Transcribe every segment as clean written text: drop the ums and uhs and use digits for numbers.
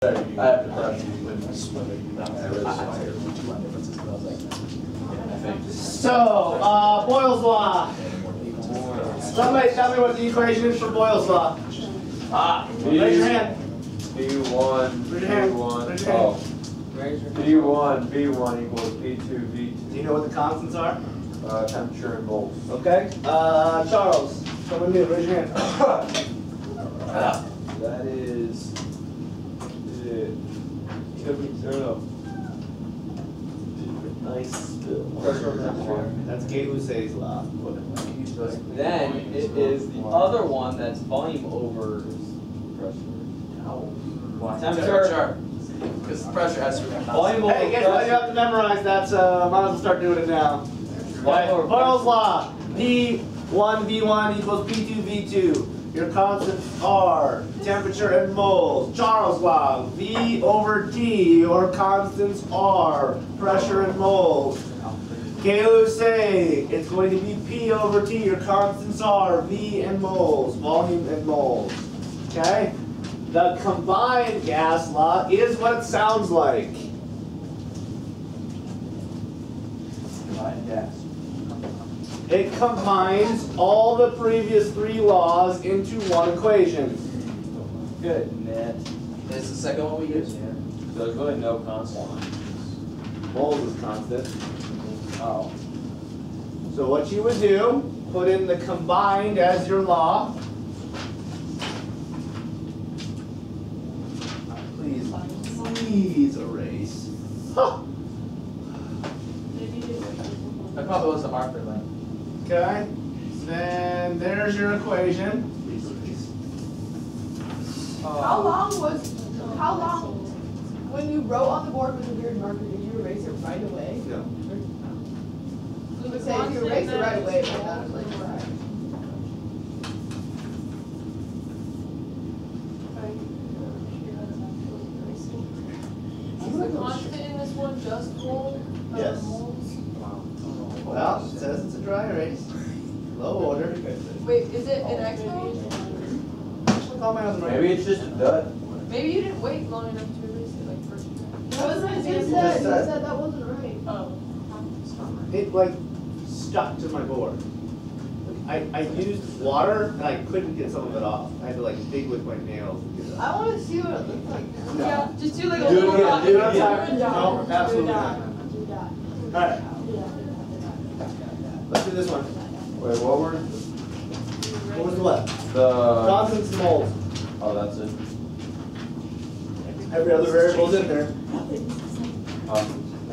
I have to press you with my swimming. So, Boyle's Law. Somebody tell me what the equation is for Boyle's Law. Raise your hand. B1, Raise your hand. B1, Raise your hand. B1 equals P2, V2. Do you know what the constants are? Temperature in volts. Okay. Charles, someone new, raise your hand. That is Nice spill. That's Gay-Lussac's law. Then it is the other one that's volume over temperature. Because the pressure has to be. Volume over Hey, guess what? You have to memorize that, so might as well start doing it now. Boyle's Law. P1V1 equals P2 V2. Your constants are temperature and moles. Charles' Law. V over T. Your constants are pressure and moles. Gay-Lussac. It's going to be P over T. Your constants are V and moles. Volume and moles. Okay? The combined gas law is what it sounds like. Combined gas. It combines all the previous three laws into one equation. Good, net. Is the second one we use? So there's really no constant. Moles is constant. Oh. So what you would do, put in the combined as your law. Please erase. Huh. That probably was a marker then. Okay. Then there's your equation. How long, when you wrote on the board with a weird marker, did you erase it right away? No. You would say if you erase it right away, it might not have like right. Is the constant in this one just mole? Yes. Moles? Well, it says it's a dry erase. Low order. Wait, is it an expo? Maybe it's just a dud. Maybe you didn't wait long enough to erase it like first time. That wasn't what you said. You said that wasn't right. Oh. It like stuck to my board. I used water and I couldn't get some of it off. I had to like dig with my nails to get it I off. want to see what it looks like now. No. Yeah, just do like a Do it little again, dot. do it Do again. a dot. No, absolutely not. Do that. Alright, let's do this one. Wait, what were What was the what? the? Constants and moles. Oh, that's it. Every other variable's in there. I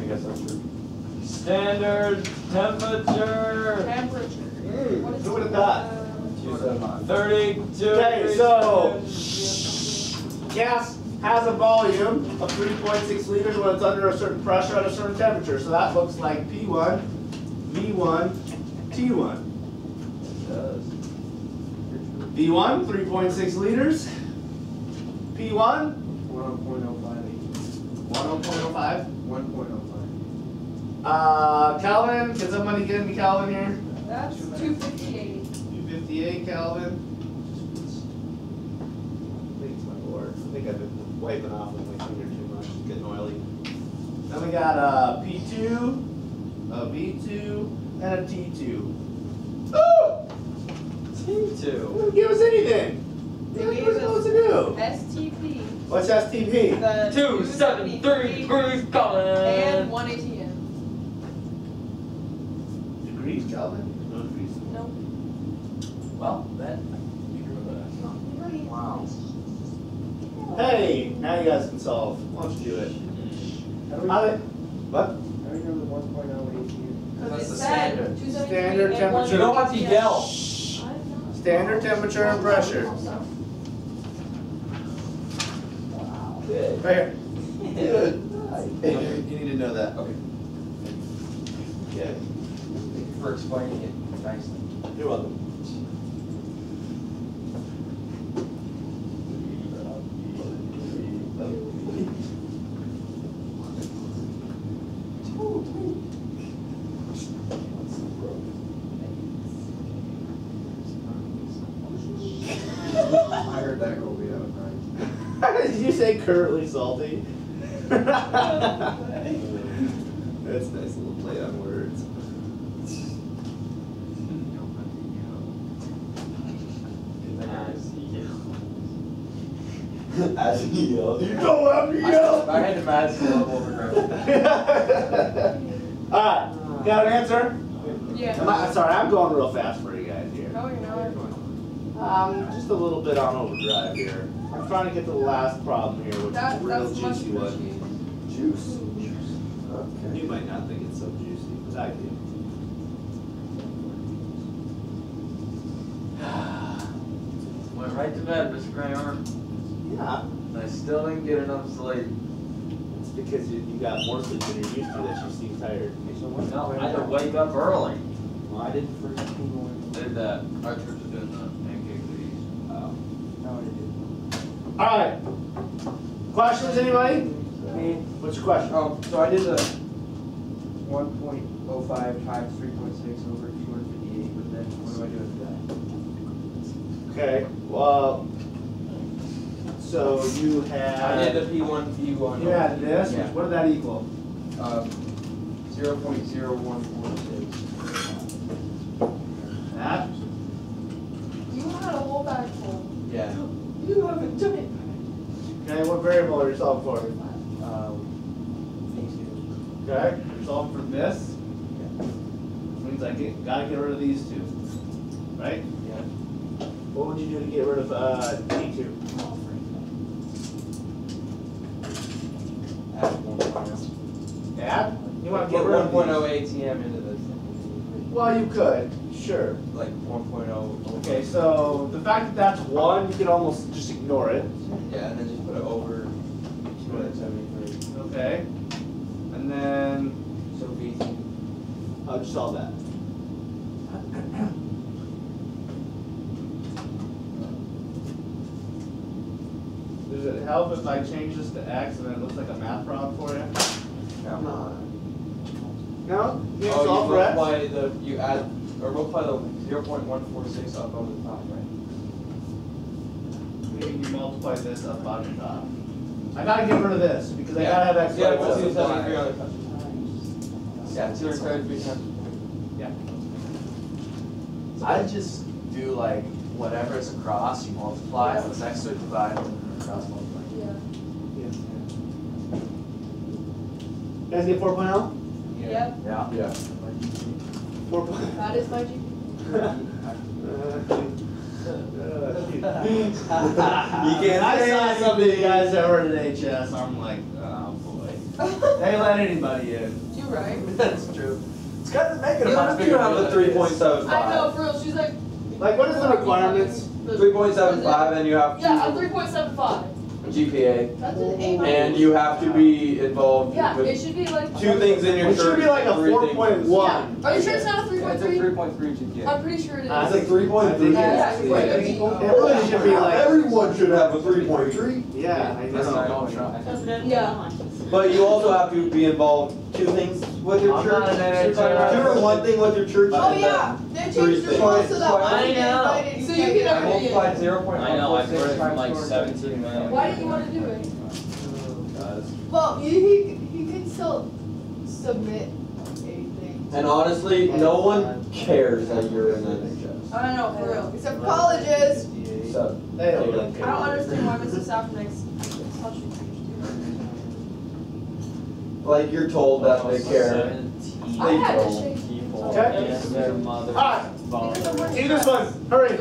guess that's true. Standard temperature. Temperature. Who would have thought? 32. Okay, so gas has a volume of 3.6 liters when it's under a certain pressure at a certain temperature. So that looks like P1, V1, T1. V1, 3.6 liters. P1, 1.05. 1.05. 1.05. Kelvin, can somebody get me Kelvin here? That's 258. 258 Kelvin. I think it's my board. I think I've been wiping off with my finger too much. It's getting oily. Then we got a P2, a V2, and a T2. Oh! T2. Didn't give us anything. What are we supposed to do? STP. What's STP? The 273 degrees Kelvin. and 1 ATM. Degrees Kelvin? No degrees. Nope. Well, then. Wow. Hey, now you guys can solve. Why don't you do it? How did, what? How do you know the 1.08 here? Because That's it the said standard. 273 Standard and temperature. 1 You don't have to ATM. yell. Standard temperature and pressure. Good. Right here. Good. You need to know that. Okay. Yeah. Thank you for explaining it nicely. You're welcome. I heard that go be out of Did you say currently salty? That's a nice little play on words. As he yelled, you don't have to yell! I had to match the level of aggression. Alright, got an answer? Yeah. Sorry, I'm going real fast for you guys here. No, you're not. Just a little bit on overdrive here. I'm trying to get to the last problem here, which is a real That's much juicy one. appreciated. Juice. You might not think it's so juicy, but I do. Went right to bed, Mr. Kramer. Yeah, I still didn't get enough sleep. it's because you got more sleep than you're used to that you seem tired. No, I had to wake up early. Well, I did first thing. Did that. Our church is doing the pancake feast. No, I didn't. Alright. Questions, anybody? What's your question? So I did the 1.05 times 3.6 over 258, but then what do I do after that? Okay, well, so you I had. did the P1, P1. You had this, Yeah. what did that equal? 0.0146. That? You had a whole bag full. Yeah. You haven't done it. Okay, what variable are you solving for? These two. Okay, you're solving for this. Means I gotta get rid of these two, right? Yeah. What would you do to get rid of D2? Add 1.0. Add? You want to get Put rid of 1.0 these? ATM into this. Well, you could, sure. Like 1.0. Okay, so the fact that that's 1, you can almost just ignore it. Yeah, and then just put it over 273. Okay. And then, So V2. how'd you solve that? Does it help if I change this to X and it looks like a math problem for you? No. No? You can Oh, solve you for X? multiply the, you add, or multiply the 0.146 up on the top, right? Meaning you multiply this up on the top. I gotta get rid of this because I gotta have X. Yeah, Y, but Z. 273 on the top. Yeah, 273 times. Yeah. I just do like whatever is across, you multiply, what's next to it, divide, and cross multiply. Yeah. You guys get 4.0? Yep. Yeah. Yeah. 4.0. That is my GP. I saw something you guys ever at HS. I'm like, oh boy. They let anybody in. You right. That's true. It's kind of making a You much have bigger to have deal a than it is. 3.75. I know, for real. She's like. Like, what is the requirements? 3.75, and you have Yeah, a 3.75. GPA, That's an A. and you have to be involved Yeah, it with should be like. 2 things in your It church. should be like a 3 things. 4.1. Yeah. Are you sure it's not a Yeah, it's a 3.3? 3.3 GPA. I'm pretty sure it is. It's like 3.3. Yeah, it's like- it really should be like. Everyone should have a 3.3. Yeah, I That's not know. going try. Yeah. But you also have to be involved 2 things with your I'm church. not an NHL. 2 or 1 thing with your church. Oh and yeah, then they 3 changed the things. rules so that I once you get know. invited, So you can't can get have out. multiplied 0.146 I know, I heard it from times like 217 17 million. Why didn't you want to do it? Well, he can still submit anything. And honestly, no one cares that you're in NHS. I don't know, for real. Except colleges. So, They don't really I care. don't understand why Mrs. Saffron's such a huge like you're told that they care. I had to shake. Okay. Yes, their mother. Alright, see this one. Hurry.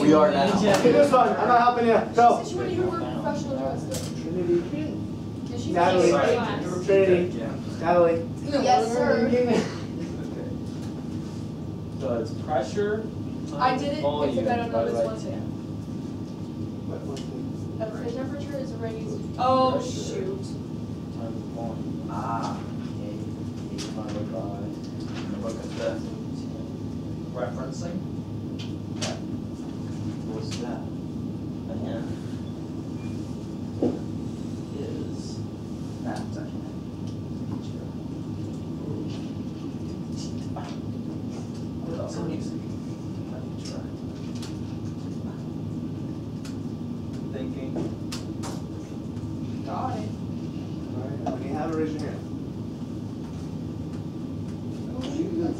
We are now. See this one. I'm not helping you. Go. Since when you were professional dresser? Trinity. Did she Natalie. class? Trinity. Natalie. Yes, sir. So it's pressure. I did it, volume except I don't know this divided one by thing. 10 The temperature is raised. Oh, shoot. times volume. Ah. Divided by. Look at the referencing. What's that? Yeah. Is that what else am I using? Let me try. Thinking. got it. When you have it, raise your hand.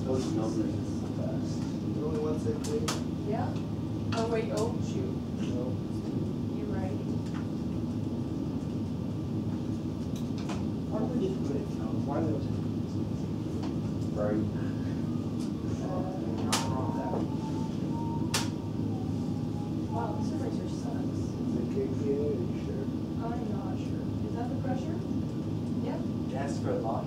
Those numbers fast. Only one second, please. Yeah. Oh wait. Oh shoot. You're right. Why don't we just put it? Why are those? Right. Wow, this eraser sucks. I'm not sure. Is that the pressure? Yeah. Gas for a lot.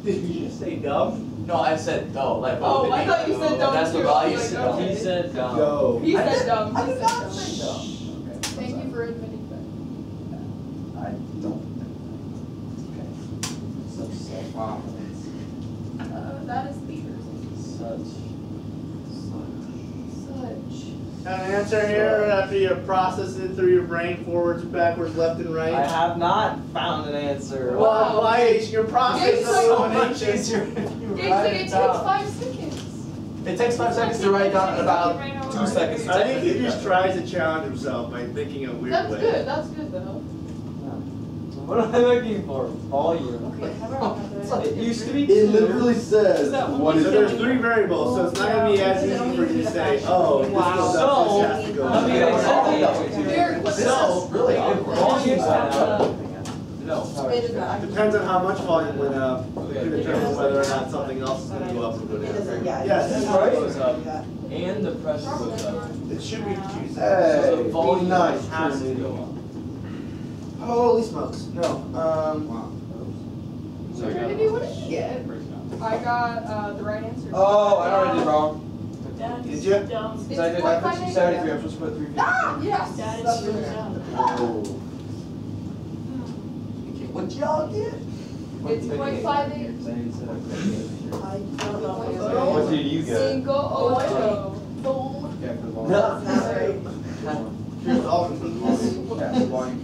Did you just say dumb? No, I said no. Like, Oh, what would I it thought be? you said dumb That's too. what I I was used to like, know. okay. He said dumb. Go. He said dumb. I He did said not dumb. say dumb. Thank you for admitting that. I don't think. Okay. So, wow. That is liters. Such. Got an answer here after you process it through your brain, forwards, backwards, left, and right. I have not found an answer. Well, why your process is so much easier easier. if you It write takes it down. 5 seconds. It takes 5 seconds to write down and about 2 seconds. I think he just tries to challenge himself by thinking a weird That's way. good. That's good though. What am I looking for? Volume. Okay, how about that? It used to be It two. literally says what So is there's 3 variables, so it's not going to be as easy for you to say, oh, this goes up, this has to go Let me up. explain. Here, This So, is really good. Volume No. It is not. depends on how much volume went up, to determine whether or not something else is going to go up or go It down. doesn't, yeah. Yes. It's Right. not- Goes up. Yeah. And the pressure goes up. It should be confusing. Hey, So the volume nice, has to Trinity. go up. Holy smokes. No. So I got Trinity, what did you get? I got the right answer. Oh, I already did wrong. Did you? It's Because I did, I put 273, I'm supposed to put 350. Ah, yes. That's really good. What y'all get? It's 0.58. I don't know. What did you get? Cinco ocho. Boom. Yeah, for the volume. That's not right. Here's all the equals. Yeah, the volume.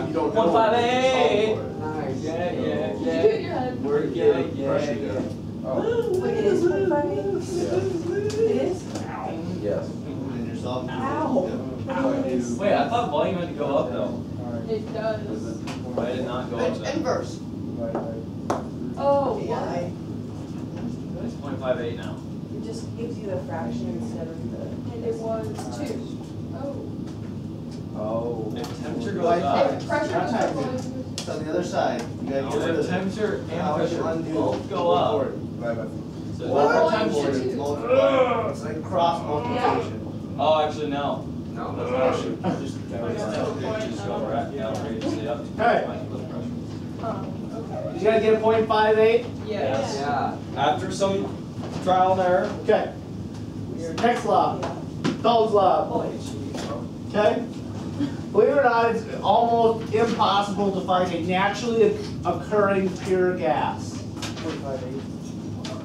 You don't know. 158. Nice. Yeah, You do it in yeah. your head. We're good, yeah, yeah. Oh. Wait, it is 158? It is? Yes. And yourself. Ow. Wait, I thought volume had to go up though. It does. Why did it not go up It's then? inverse. Oh, Yeah, what? It's 0.58 now. it just gives you the fraction instead of the. It was 2. Oh. Oh. If temperature goes Like- up. If pressure Not goes time, up, dude. volume goes It's on the other side. You gotta get rid If of it. temperature and How would you pressure undo? both go up. So What? what Volume temperature? should too. Multiply. It's like cross multiplication. Oh, actually no. No, That's that's not not true. Just temperature just go right now, outrageously up. Hey. Okay. You gotta get 0.58. Yes. Yeah. After some trial and error. Okay. Next law. Dalton's law. Okay? Believe it or not, it's almost impossible to find a naturally occurring pure gas.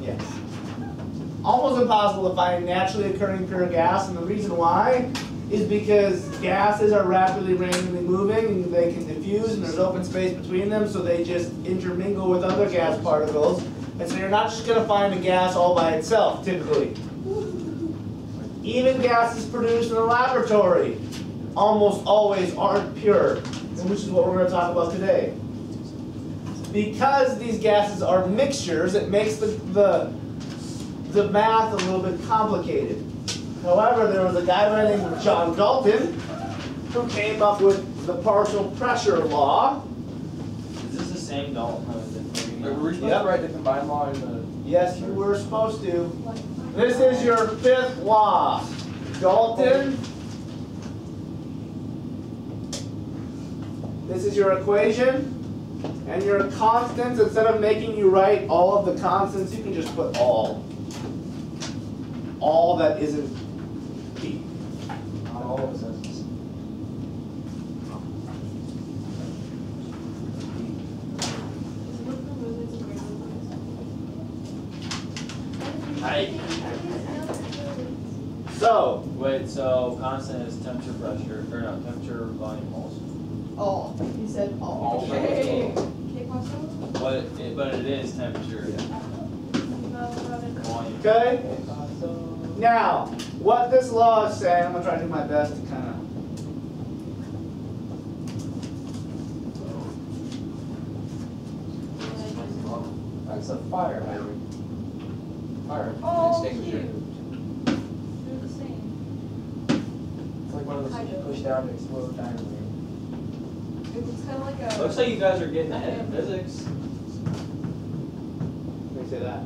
Yes. Almost impossible to find a naturally occurring pure gas, and the reason why is because gases are rapidly randomly moving, and they can diffuse, and there's open space between them, so they just intermingle with other gas particles, and so you're not just going to find a gas all by itself, typically. Even gases produced in the laboratory almost always aren't pure, and which is what we're going to talk about today. Because these gases are mixtures, it makes the math a little bit complicated. However, there was a guy by the name of John Dalton who came up with the partial pressure law. Is this the same Dalton? Were we supposed to write the combined law in the? Yes, you were supposed to. This is your 5th law. Dalton. This is your equation. And your constants, instead of making you write all of the constants, you can just put all. All that isn't P. So, Wait, so constant is temperature, pressure, or no, temperature, volume, moles. All. He said all. Okay. Okay, Paso? But it is temperature, volume. okay? Now, what this law is saying, I'm going to try to do my best to kind of a fire hydrant. Fire Oh, extinguisher. cute. They're the same. It's like one of those things you push down to explode dynamite. It looks kind of like a. Looks like you guys are getting ahead in physics. Let me say that.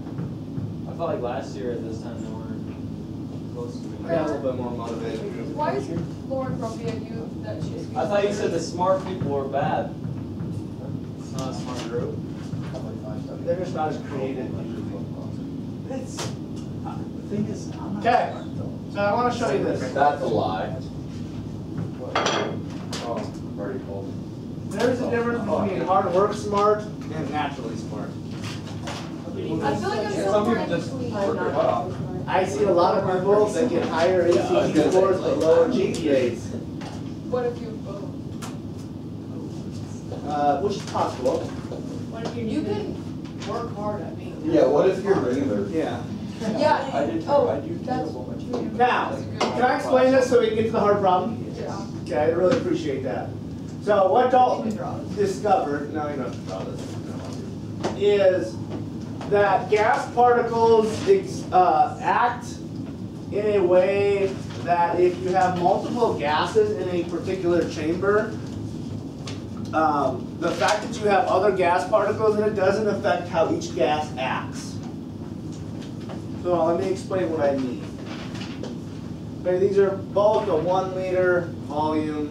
I felt like last year at this time they weren't close to I got a little bit more motivated. Why is Lauren grumpy at you that she's? I thought you said the smart people were bad. It's not a smart group. They're just not as creative. It's, the thing is, I'm not Okay. smart though. So I want to show you this. That's a lie. Oh, already cold. There's a difference between hard work smart and naturally smart. I feel like I'm Some somewhere people in just between. work their butt off. I see a lot of people that get higher Yeah, I was ACT gonna say, scores but like, lower not GPAs, What if you? which is possible. What if you can work hard at me? Yeah, what if you're regular? Yeah. Yeah. I did. Oh, I do that's terrible much. true. Now, can I explain this so we can get to the hard problem? Yeah. Okay, I really appreciate that. So what You Dalton can draw this. discovered, no, you don't have to draw this, is that gas particles act in a way that if you have multiple gases in a particular chamber, the fact that you have other gas particles in it doesn't affect how each gas acts. So let me explain what I mean. Okay, these are both a 1 liter volume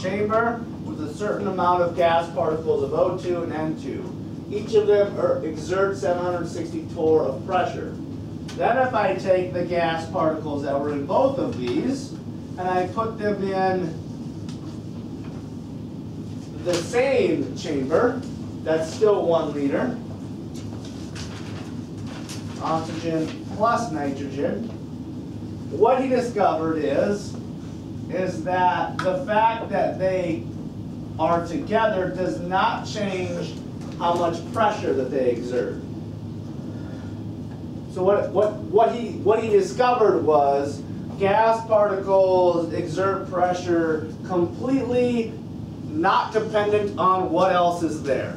chamber with a certain amount of gas particles of O2 and N2. Each of them exert 760 torr of pressure. Then if I take the gas particles that were in both of these and I put them in the same chamber, that's still 1 liter, oxygen plus nitrogen, what he discovered is that the fact that they are together does not change how much pressure that they exert. So what he discovered was gas particles exert pressure completely not dependent on what else is there.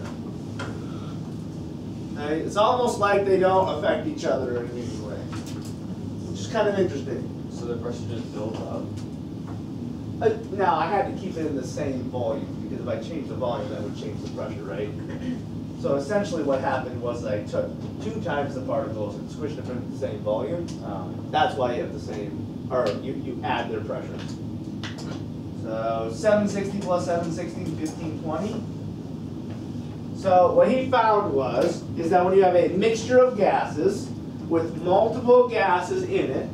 Okay? It's almost like they don't affect each other in any way, which is kind of interesting. So the pressure just builds up. Now, I had to keep it in the same volume, because if I changed the volume, that would change the pressure, right? So essentially what happened was I took 2 times the particles and squished them in the same volume. That's why you have the same, or you add their pressure. So 760 plus 760 is 1520. So what he found is that when you have a mixture of gases with multiple gases in it,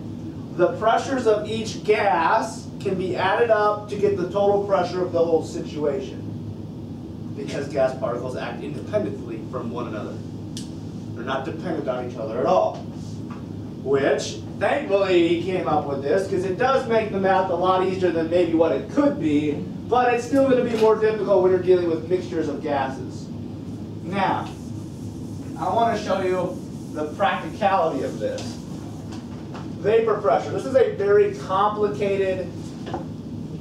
the pressures of each gas can be added up to get the total pressure of the whole situation, because gas particles act independently from one another. They're not dependent on each other at all. Which, thankfully, he came up with this, because it does make the math a lot easier than maybe what it could be, but it's still going to be more difficult when you're dealing with mixtures of gases. Now, I want to show you the practicality of this. Vapor pressure. This is a very complicated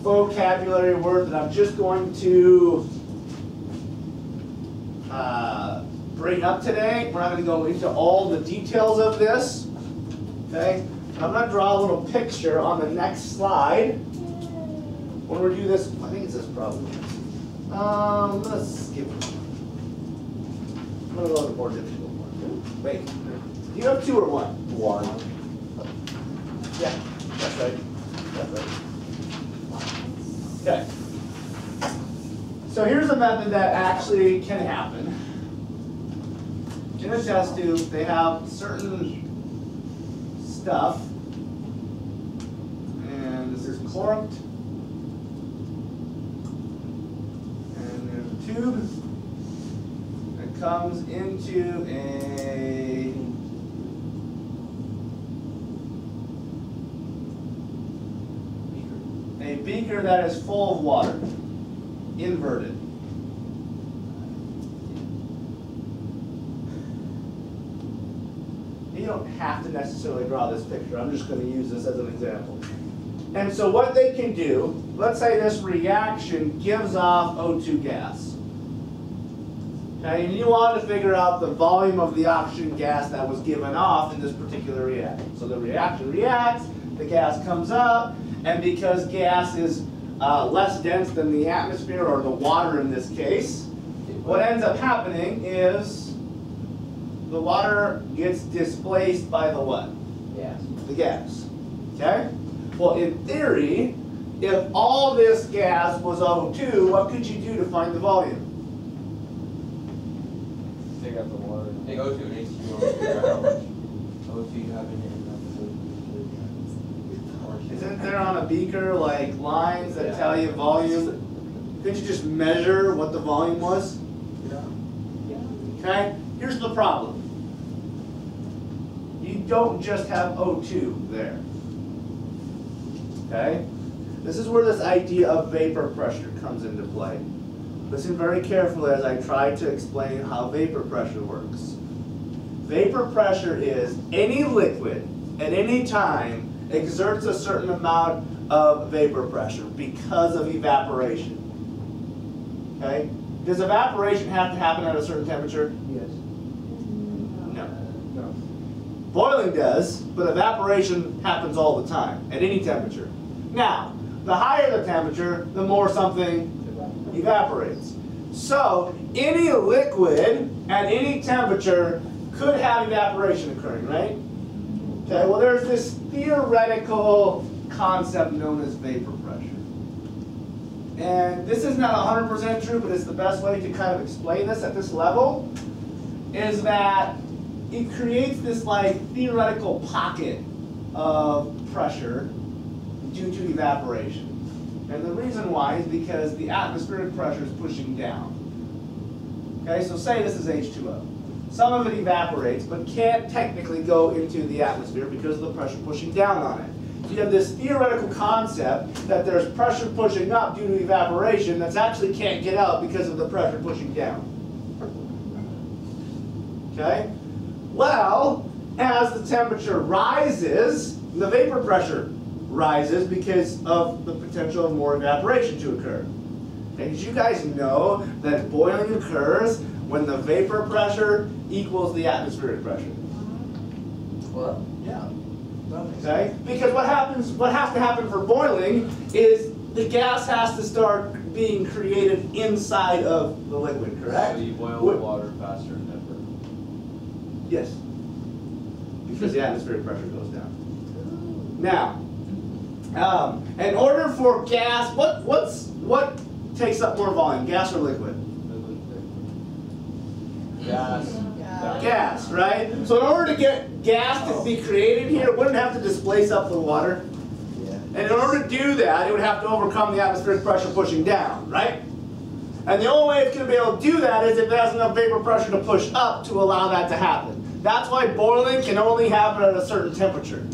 vocabulary word that I'm just going to bring up today. We're not going to go into all the details of this. Okay? I'm going to draw a little picture on the next slide. When we do this, I think it's this problem. Let's skip it. I'm going to go with a more difficult one. Wait, do you have 2 or 1? 1. Yeah, that's right. That's right. Okay. So here's a method that actually can happen. In a test tube, they have certain stuff, and this is corked, and there's a tube that comes into a beaker that is full of water, inverted. You don't have to necessarily draw this picture. I'm just going to use this as an example. And so what they can do, let's say this reaction gives off O2 gas. Okay, and you want to figure out the volume of the oxygen gas that was given off in this particular reaction. So the reaction reacts, the gas comes up, and because gas is less dense than the atmosphere, or the water in this case, what ends up happening is the water gets displaced by the what? Gas. The gas. Okay? Well, in theory, if all this gas was O2, what could you do to find the volume? Take out the water. Take O2 and H2O, figure out how much O2 you have in it. Isn't there on a beaker like lines that Yeah. tell you volume? Couldn't you just measure what the volume was? Okay? Here's the problem. You don't just have O2 there. Okay? This is where this idea of vapor pressure comes into play. Listen very carefully as I try to explain how vapor pressure works. Vapor pressure is any liquid at any time exerts a certain amount of vapor pressure because of evaporation. Okay? Does evaporation have to happen at a certain temperature? Yes. No. No. Boiling does, but evaporation happens all the time, at any temperature. Now, the higher the temperature, the more something evaporates. So, any liquid at any temperature could have evaporation occurring, right? Okay, well there's this theoretical concept known as vapor pressure. And this is not 100% true, but it's the best way to kind of explain this at this level, is that it creates this like theoretical pocket of pressure due to evaporation. And the reason why is because the atmospheric pressure is pushing down. Okay, so say this is H2O. Some of it evaporates, but can't technically go into the atmosphere because of the pressure pushing down on it. You have this theoretical concept that there's pressure pushing up due to evaporation that's actually can't get out because of the pressure pushing down. Okay? Well, as the temperature rises, the vapor pressure rises because of the potential of more evaporation to occur. And did you guys know that boiling occurs when the vapor pressure equals the atmospheric pressure? Well, yeah. Okay? Because what has to happen for boiling is the gas has to start being created inside of the liquid, correct? So you boil the water faster than ever. Yes. Because the atmospheric pressure goes down. Now, in order for gas, what takes up more volume, gas or liquid? Gas. Gas, right? So in order to get gas to be created here, it wouldn't have to displace up the water. And in order to do that, it would have to overcome the atmospheric pressure pushing down, right? And the only way it's going to be able to do that is if it has enough vapor pressure to push up to allow that to happen. That's why boiling can only happen at a certain temperature.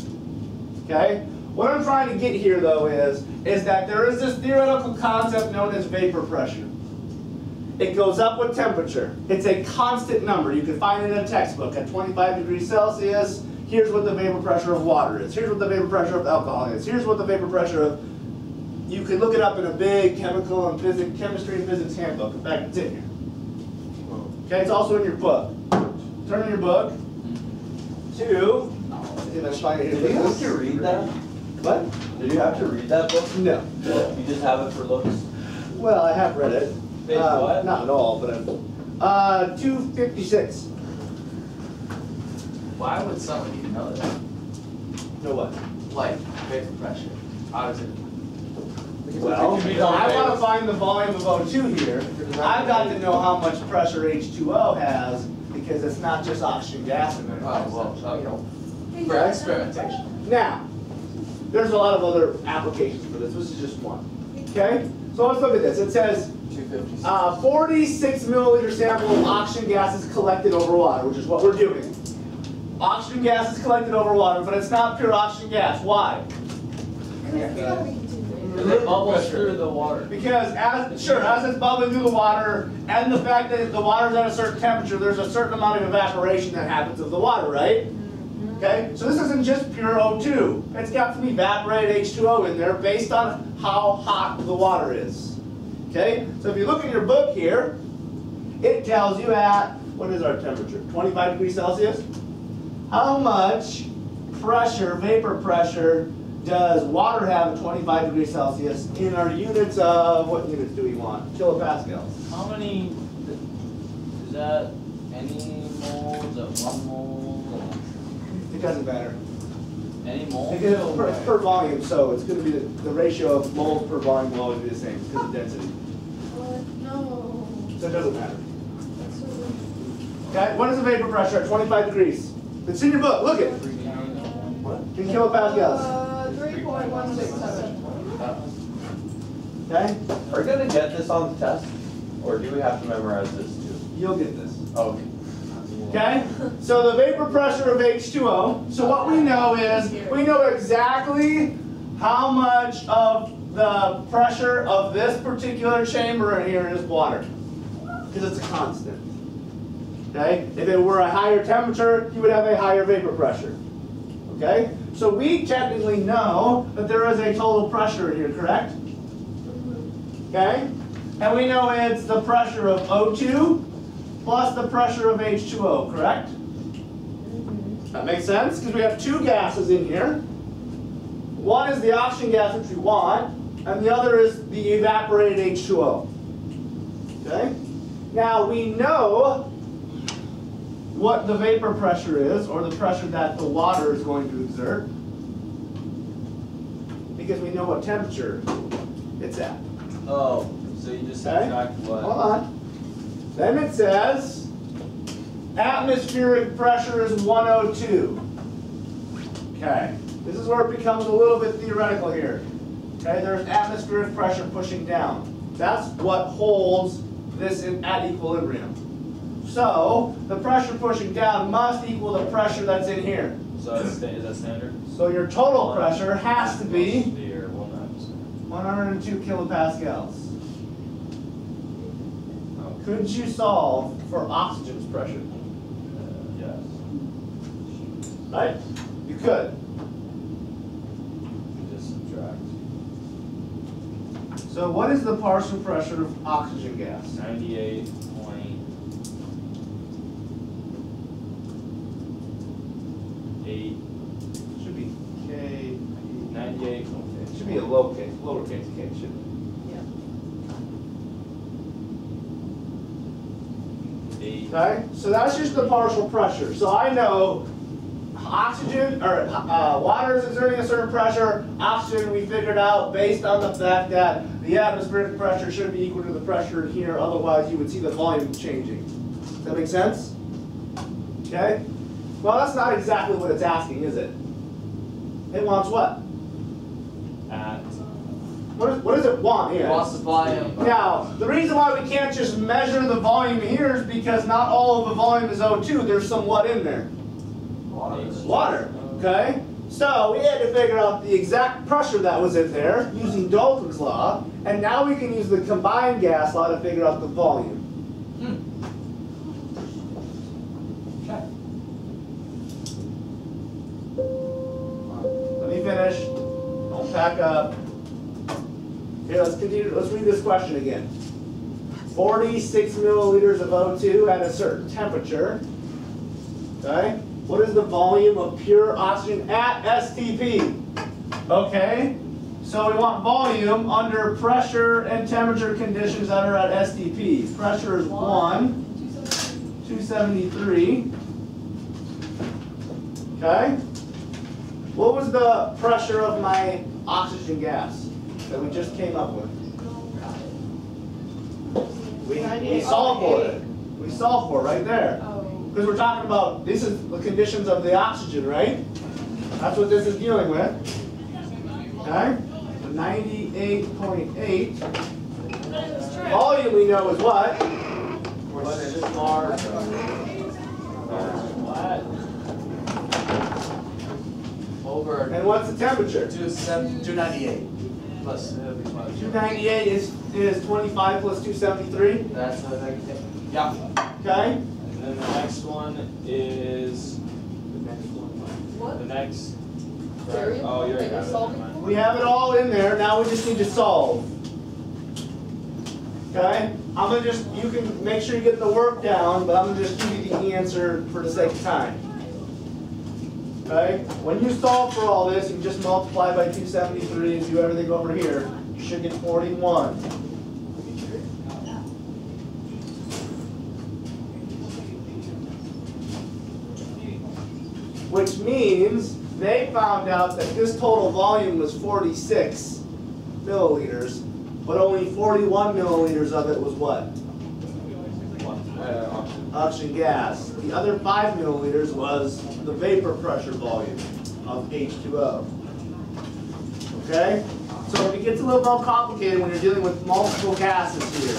Okay? What I'm trying to get here, though, is that there is this theoretical concept known as vapor pressure. It goes up with temperature. It's a constant number. You can find it in a textbook. At 25 degrees Celsius, here's what the vapor pressure of water is. Here's what the vapor pressure of alcohol is. Here's what the vapor pressure of... You can look it up in a big chemical and chemistry and physics handbook. In fact, it's in here. Okay, it's also in your book. Turn in your book to... Did Did you have to read that? What? Did you have to read that book? No. You just have it for looks? Well, I have read it. Page what? Not at all, but 256. Why would someone even know that? Know what? Like vapor pressure. How does it? Well, I want to find the volume of O2 here. I've got to know how much pressure H2O has because it's not just oxygen gas in there. Oh, well, for experimentation. Now, there's a lot of other applications for this. This is just one. Okay? So let's look at this. It says 46 milliliter sample of oxygen gas is collected over water, which is what we're doing. Oxygen gas is collected over water, but it's not pure oxygen gas. Why? It bubbles through the water. Because as it's bubbling through the water, and the fact that the water's at a certain temperature, there's a certain amount of evaporation that happens of the water, right? Okay, so this isn't just pure O2. It's got some evaporated H2O in there based on how hot the water is. Okay, so if you look in your book here, it tells you at, what is our temperature? 25 degrees Celsius? How much pressure, vapor pressure, does water have at 25 degrees Celsius in our units of, what units do we want? Kilopascals. How many, is that any moles at 1 mole? It doesn't matter. Any moles? Because it's per volume, so it's going to be the ratio of moles per volume will always be the same because of density. No. So it doesn't matter. That's so weird. Okay, what is the vapor pressure at 25 degrees? It's in your book, look it. In kilopascals. 3.167. Okay? Are we gonna get this on the test? Or do we have to memorize this too? You'll get this. Okay. Okay? So the vapor pressure of H2O. So what we know is, we know exactly how much of the pressure of this particular chamber in here is water. Because it's a constant. Okay? If it were a higher temperature, you would have a higher vapor pressure. Okay? So we technically know that there is a total pressure in here, correct? Okay? And we know it's the pressure of O2 plus the pressure of H2O, correct? That makes sense? Because we have two gases in here. One is the oxygen gas, which we want, and the other is the evaporated H2O. Okay? Now we know what the vapor pressure is, or the pressure that the water is going to exert, because we know what temperature it's at. Oh, so you just Okay. subtract what? Hold on. Then it says atmospheric pressure is 102. Okay. This is where it becomes a little bit theoretical here. Okay, there's atmospheric pressure pushing down. That's what holds this at equilibrium. So the pressure pushing down must equal the pressure that's in here. So is that standard? So your total pressure has to be Or 1 102 kilopascals. Could you solve for oxygen's pressure? Yes. Right? You could. Just subtract. So what is the partial pressure of oxygen gas? 98.8. Should be K. 98. It should be a lowercase K, shouldn't it? Okay, so that's just the partial pressure. So I know oxygen, or water is exerting a certain pressure. Oxygen we figured out based on the fact that the atmospheric pressure should be equal to the pressure in here, otherwise you would see the volume changing. Does that make sense? Okay? Well, that's not exactly what it's asking, is it? It wants what? At. What does it want here? Wants the volume. Now, the reason why we can't just measure the volume here is because not all of the volume is O2. There's some what in there? Water. Okay? So we had to figure out the exact pressure that was in there using Dalton's law, and now we can use the combined gas law to figure out the volume. Okay. Let me finish. Don't pack up. Here, let's continue. Let's read this question again. 46 milliliters of O2 at a certain temperature. Okay? What is the volume of pure oxygen at STP? Okay? So we want volume under pressure and temperature conditions that are at STP. Pressure is 273. Okay? What was the pressure of my oxygen gas that we just came up with? We solved for it. We solved for it right there. Because we're talking about, this is the conditions of the oxygen, right? That's what this is dealing with. Okay? So 98.8. Volume we know is what? What is large? What? Over And what's the temperature? 298 plus 298 is 25 plus 273. That's the negative. Yeah. Okay? And then the next one is What? the next. Variable Oh, you already that you're have it. solving Never mind. We have it all in there. Now we just need to solve. Okay? I'm gonna just, you can make sure you get the work down, but I'm gonna just give you the answer for the sake of time. Okay? When you solve for all this, you can just multiply by 273 and do everything over here. You should get 41. Which means they found out that this total volume was 46 milliliters, but only 41 milliliters of it was what? Oxygen gas. The other 5 milliliters was the vapor pressure volume of H2O. Okay? So it gets a little more complicated when you're dealing with multiple gases here.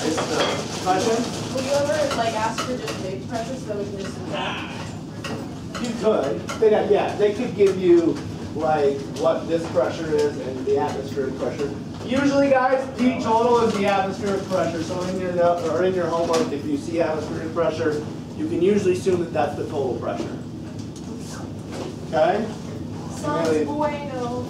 Is the question? Will you ever like ask for just vapor pressure so that we can just subtract? You could. They could give you like what this pressure is and the atmospheric pressure. Usually, guys, P total is the atmospheric pressure. So in your note or in your homework, if you see atmospheric pressure, you can usually assume that that's the total pressure. Okay? Sounds bueno.